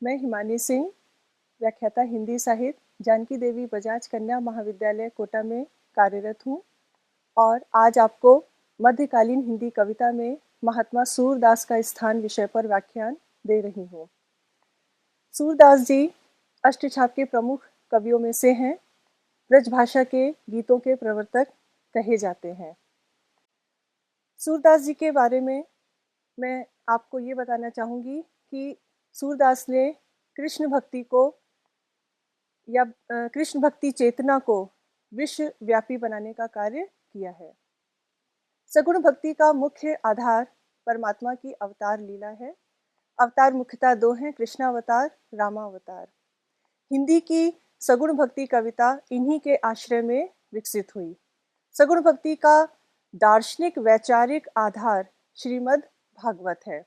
मैं हिमानी सिंह, व्याख्याता हिंदी साहित्य, जानकी देवी बजाज कन्या महाविद्यालय कोटा में कार्यरत हूँ और आज आपको मध्यकालीन हिंदी कविता में महात्मा सूरदास का स्थान विषय पर व्याख्यान दे रही हूँ। सूरदास जी अष्टछाप के प्रमुख कवियों में से हैं। ब्रजभाषा के गीतों के प्रवर्तक कहे जाते हैं। सूरदास जी के बारे में मैं आपको ये बताना चाहूँगी कि सूरदास ने कृष्ण भक्ति को या कृष्ण भक्ति चेतना को विश्वव्यापी बनाने का कार्य किया है। सगुण भक्ति का मुख्य आधार परमात्मा की अवतार लीला है। अवतार मुख्यतः दो हैं, कृष्णावतार, रामावतार। हिंदी की सगुण भक्ति कविता इन्हीं के आश्रय में विकसित हुई। सगुण भक्ति का दार्शनिक वैचारिक आधार श्रीमद् भागवत है।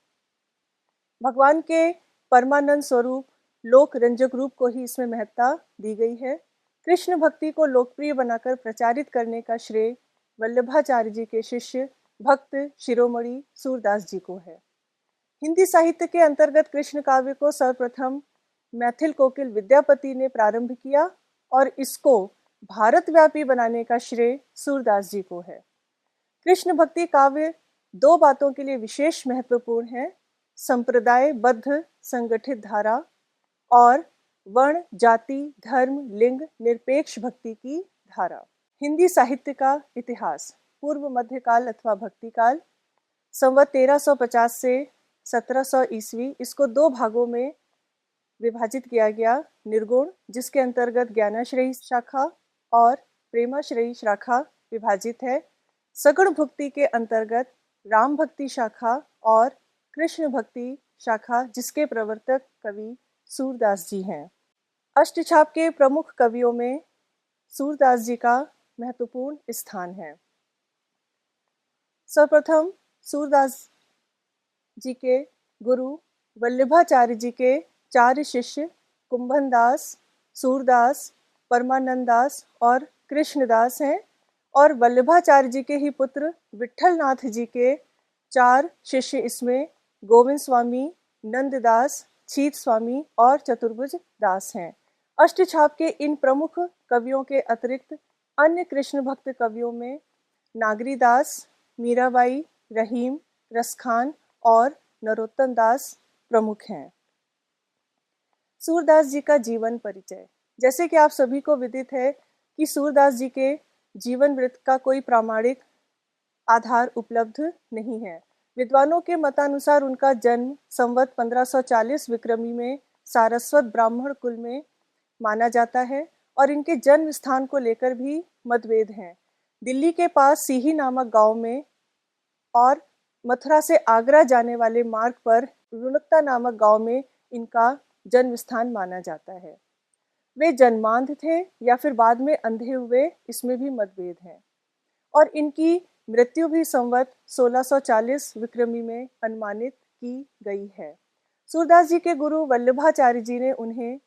भगवान के परमानंद स्वरूप लोक रंजक रूप को ही इसमें महत्ता दी गई है। कृष्ण भक्ति को लोकप्रिय बनाकर प्रचारित करने का श्रेय वल्लभाचार्य जी के शिष्य भक्त शिरोमणि सूरदास जी को है। हिंदी साहित्य के अंतर्गत कृष्ण काव्य को सर्वप्रथम मैथिल कोकिल विद्यापति ने प्रारंभ किया और इसको भारतव्यापी बनाने का श्रेय सूरदास जी को है। कृष्ण भक्ति काव्य दो बातों के लिए विशेष महत्वपूर्ण है: संप्रदायबद्ध संगठित धारा और वर्ण, जाति, धर्म, लिंग निरपेक्ष भक्ति की धारा। हिंदी साहित्य का इतिहास पूर्व मध्यकाल अथवा भक्ति काल, संवत 1350 से 1700 ईस्वी। इसको दो भागों में विभाजित किया गया: निर्गुण, जिसके अंतर्गत ज्ञानाश्रयी शाखा और प्रेमाश्रयी शाखा विभाजित है। सगुण भक्ति के अंतर्गत राम भक्ति शाखा और कृष्ण भक्ति शाखा, जिसके प्रवर्तक कवि सूरदास जी हैं। अष्टछाप के प्रमुख कवियों में सूरदास जी का महत्वपूर्ण स्थान है। सर्वप्रथम सूरदास जी के गुरु वल्लभाचार्य जी के चार शिष्य कुंभन दास, सूरदास, परमानंद दास और कृष्णदास हैं और वल्लभाचार्य जी के ही पुत्र विट्ठल नाथ जी के चार शिष्य इसमें गोविंद स्वामी, नंददास, छीत स्वामी और चतुर्भुज दास हैं। अष्टछाप के इन प्रमुख कवियों के अतिरिक्त अन्य कृष्ण भक्त कवियों में नागरी दास, मीराबाई, रहीम, रसखान और नरोत्तम दास प्रमुख हैं। सूरदास जी का जीवन परिचय। जैसे कि आप सभी को विदित है कि सूरदास जी के जीवन वृत्त का कोई प्रामाणिक आधार उपलब्ध नहीं है। विद्वानों के मतानुसार उनका जन्म संवत 1540 विक्रमी में सारस्वत ब्राह्मण कुल में माना जाता है और इनके जन्म स्थान को लेकर भी मतभेद हैं। दिल्ली के पास सीही नामक गांव में और मथुरा से आगरा जाने वाले मार्ग पर रुणकता नामक गांव में इनका जन्म स्थान माना जाता है। वे जन्मांध थे या फिर बाद में अंधे हुए, इसमें भी मतभेद है। और इनकी मृत्यु भी संवत 1640 विक्रमी में अनुमानित की गई है। सूरदास जी के गुरु वल्लभाचार्य जी ने उन्हें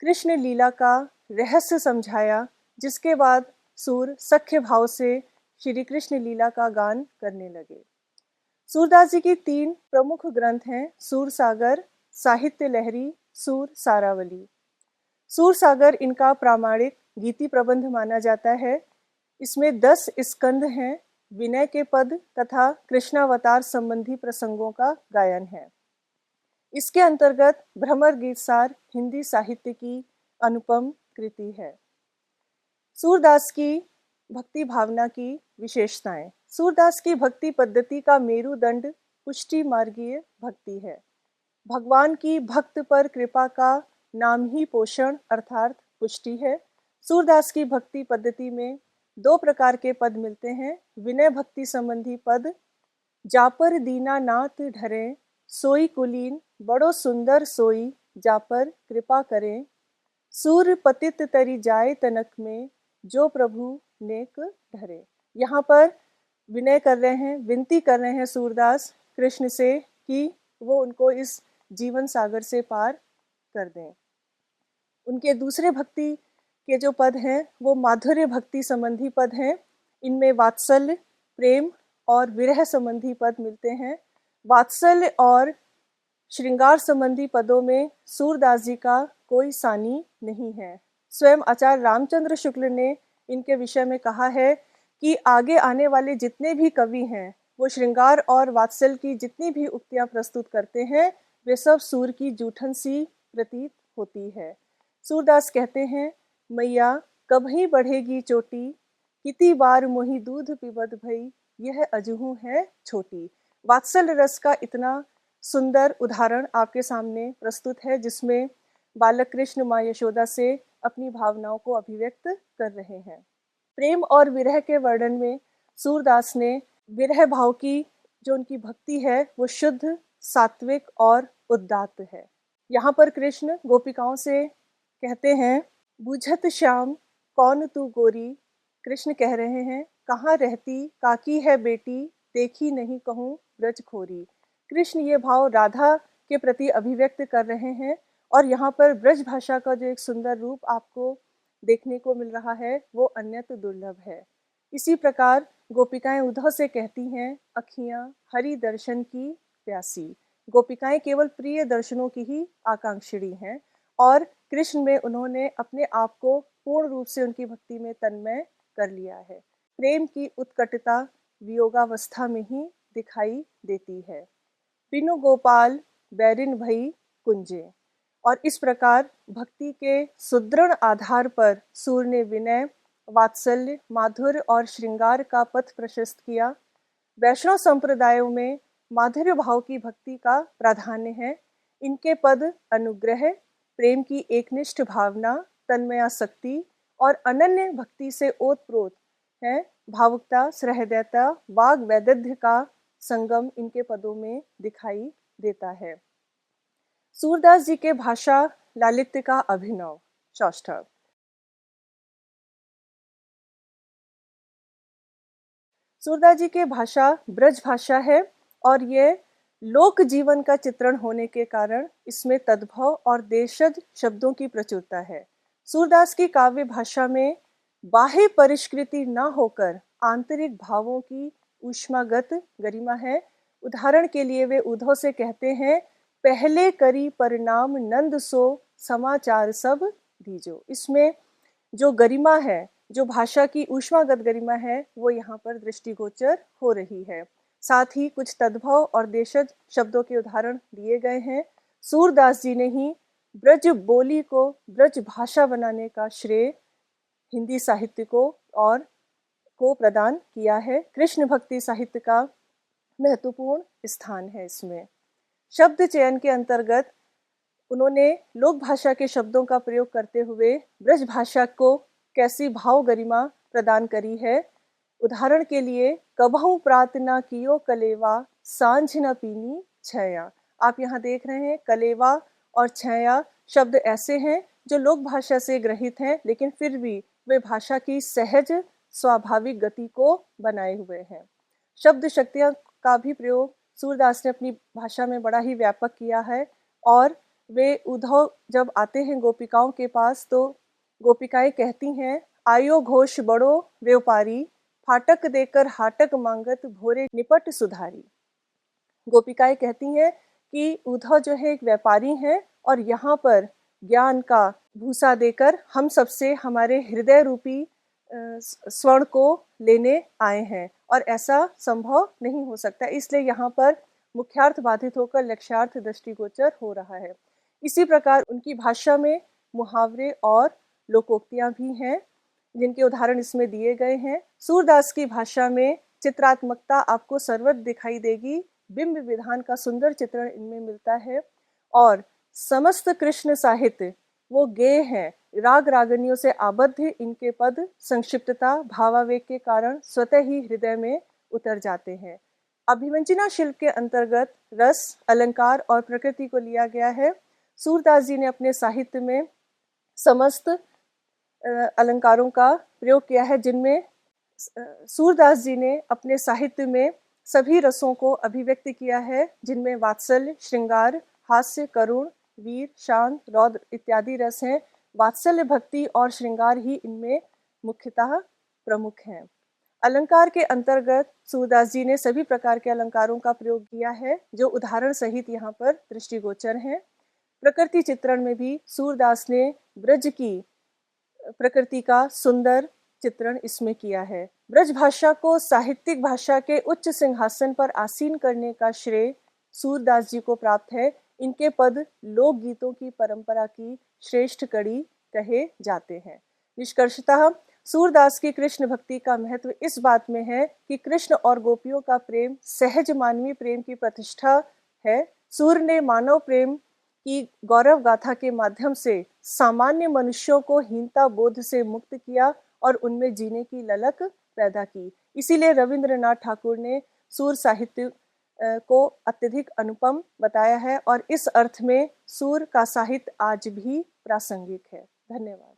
कृष्ण लीला का रहस्य समझाया, जिसके बाद सूर सख्य भाव से श्री कृष्ण लीला का गान करने लगे। सूरदास जी की तीन प्रमुख ग्रंथ हैं: सूर सागर, साहित्य लहरी, सूर सारावली। सूर सागर इनका प्रामाणिक गीति प्रबंध माना जाता है। इसमें 10 स्कंद हैं। विनय के पद तथा कृष्णावतार संबंधी प्रसंगों का गायन है। इसके अंतर्गत भ्रमर गीतसार हिंदी साहित्य की अनुपम कृति है। सूरदास की भक्ति भावना की विशेषताएं। सूरदास की भक्ति पद्धति का मेरुदंड पुष्टि मार्गीय भक्ति है। भगवान की भक्त पर कृपा का नाम ही पोषण अर्थात पुष्टि है। सूरदास की भक्ति पद्धति में दो प्रकार के पद मिलते हैं: विनय भक्ति संबंधी पद, जापर दीना नाथ ढरे, सोई कुलीन बड़ो सुंदर सोई, जापर कृपा करें, सूर पतित तरी जाए तनक में, जो प्रभु नेक ढरे। यहाँ पर विनय कर रहे हैं, विनती कर रहे हैं सूरदास कृष्ण से कि वो उनको इस जीवन सागर से पार कर दें। उनके दूसरे भक्ति के जो पद हैं वो माधुर्य भक्ति संबंधी पद हैं। इनमें वात्सल्य, प्रेम और विरह संबंधी पद मिलते हैं। वात्सल्य और श्रृंगार संबंधी पदों में सूरदास जी का कोई सानी नहीं है। स्वयं आचार्य रामचंद्र शुक्ल ने इनके विषय में कहा है कि आगे आने वाले जितने भी कवि हैं वो श्रृंगार और वात्सल की जितनी भी उक्तियां प्रस्तुत करते हैं वे सब सूर की जूठन सी प्रतीत होती है। सूरदास कहते हैं, मैया कभी बढ़ेगी चोटी, कितनी बार मोही दूध पिबत भई, यह अजहू है छोटी। वात्सल रस का इतना सुंदर उदाहरण आपके सामने प्रस्तुत है जिसमें बालक कृष्ण माँ यशोदा से अपनी भावनाओं को अभिव्यक्त कर रहे हैं। प्रेम और विरह के वर्णन में सूरदास ने विरह भाव की जो उनकी भक्ति है वो शुद्ध, सात्विक और उदात्त है। यहाँ पर कृष्ण गोपिकाओं से कहते हैं, बुझत श्याम कौन तू गोरी। कृष्ण कह रहे हैं, कहाँ रहती काकी है बेटी, देखी नहीं कहूँ ब्रज खोरी। कृष्ण ये भाव राधा के प्रति अभिव्यक्त कर रहे हैं और यहाँ पर ब्रज भाषा का जो एक सुंदर रूप आपको देखने को मिल रहा है वो अन्यत्र दुर्लभ है। इसी प्रकार गोपिकाएं उद्धव से कहती हैं, अखियां हरि दर्शन की प्यासी। गोपिकाएं केवल प्रिय दर्शनों की ही आकांक्षिणी हैं और कृष्ण में उन्होंने अपने आप को पूर्ण रूप से उनकी भक्ति में तन्मय कर लिया है। प्रेम की उत्कटता वियोगावस्था में ही दिखाई देती है। बिनु गोपाल बैरिन भई कुंजे। और इस प्रकार भक्ति के सुदृढ़ आधार पर सूर ने विनय, वात्सल्य, माधुर्य और श्रृंगार का पथ प्रशस्त किया। वैष्णव संप्रदायों में माधुर्य भाव की भक्ति का प्राधान्य है। इनके पद अनुग्रह, प्रेम की एकनिष्ठ भावना, तन्मयासक्ति और अनन्य भक्ति से ओतप्रोत है। भावुकता, सहृदयता, वाग वैदग्ध्य का संगम इनके पदों में दिखाई देता है। सूरदास जी के भाषा लालित्य का अभिनव चौष्ठव। सूरदास जी के भाषा ब्रज भाषा है और ये लोक जीवन का चित्रण होने के कारण इसमें तद्भव और देशज शब्दों की प्रचुरता है। सूरदास की काव्य भाषा में बाह्य परिष्कृति न होकर आंतरिक भावों की ऊष्मागत गरिमा है। उदाहरण के लिए वे उद्धव से कहते हैं, पहले करी परिणाम नंद सो, समाचार सब दीजो। इसमें जो गरिमा है, जो भाषा की ऊष्मागत गरिमा है वो यहाँ पर दृष्टिगोचर हो रही है। साथ ही कुछ तद्भव और देशज शब्दों के उदाहरण दिए गए हैं। सूरदास जी ने ही ब्रज बोली को ब्रज भाषा बनाने का श्रेय हिंदी साहित्य को प्रदान किया है। कृष्ण भक्ति साहित्य का महत्वपूर्ण स्थान है इसमें। शब्द चयन के अंतर्गत उन्होंने लोक भाषा के शब्दों का प्रयोग करते हुए ब्रज भाषा को कैसी भाव गरिमा प्रदान करी है। उदाहरण के लिए, कबहू प्रात न कियो कलेवा, सांझ न पीनी छया। आप यहाँ देख रहे हैं कलेवा और छया शब्द ऐसे हैं जो लोक भाषा से ग्रहित हैं लेकिन फिर भी वे भाषा की सहज स्वाभाविक गति को बनाए हुए हैं। शब्द शक्तियाँ का भी प्रयोग सूरदास ने अपनी भाषा में बड़ा ही व्यापक किया है और वे उद्धव जब आते हैं गोपिकाओं के पास तो गोपिकाएं कहती हैं, आयो घोष बड़ो व्यापारी, फाटक देकर हाटक मांगत, भोरे निपट सुधारी। गोपिकाएं कहती हैं कि उद्धव जो है एक व्यापारी हैं और यहाँ पर ज्ञान का भूसा देकर हम सबसे हमारे हृदय रूपी स्वर्ण को लेने आए हैं और ऐसा संभव नहीं हो सकता। इसलिए यहाँ पर मुख्यार्थ बाधित होकर लक्ष्यार्थ दृष्टिगोचर हो रहा है। इसी प्रकार उनकी भाषा में मुहावरे और लोकोक्तियां भी हैं जिनके उदाहरण इसमें दिए गए हैं। सूरदास की भाषा में चित्रात्मकता आपको सर्वत्र दिखाई देगी। बिंब विधान का सुंदर चित्रण इनमें मिलता है और समस्त कृष्ण साहित्य वो गेय हैं। राग रागनियों से आबद्ध इनके पद संक्षिप्तता, भावावेग के कारण स्वतः ही हृदय में उतर जाते हैं। अभिव्यंजना शिल्प के अंतर्गत रस, अलंकार और प्रकृति को लिया गया है। सूरदास जी ने अपने साहित्य में समस्त अलंकारों का प्रयोग किया है जिनमें सूरदास जी ने अपने साहित्य में सभी रसों को अभिव्यक्त किया है जिनमें वात्सल्य, श्रृंगार, हास्य, करुण, वीर, शांत, रौद्र इत्यादि रस हैं। वात्सल्य, भक्ति और श्रृंगार ही इनमें मुख्यतः प्रमुख हैं। अलंकार के अंतर्गत सूरदास जी ने सभी प्रकार के अलंकारों का प्रयोग किया है, जो उदाहरण सहित यहाँ पर दृष्टिगोचर हैं। प्रकृति चित्रण में भी सूरदास ने ब्रज की प्रकृति का सुंदर चित्रण इसमें किया है। ब्रज भाषा को साहित्यिक भाषा के उच्च सिंहासन पर आसीन करने का श्रेय सूरदास जी को प्राप्त है। इनके पद लोक गीतों की परंपरा की श्रेष्ठ कड़ी कहे जाते हैं। निष्कर्षतः सूरदास की कृष्ण भक्ति का महत्व इस बात में है कि कृष्ण और गोपियों का प्रेम सहज मानवीय प्रेम की प्रतिष्ठा है। सूर ने मानव प्रेम की गौरव गाथा के माध्यम से सामान्य मनुष्यों को हीनता बोध से मुक्त किया और उनमें जीने की ललक पैदा की। इसीलिए रविंद्रनाथ ठाकुर ने सूर साहित्य को अत्यधिक अनुपम बताया है और इस अर्थ में सूर का साहित्य आज भी प्रासंगिक है। धन्यवाद।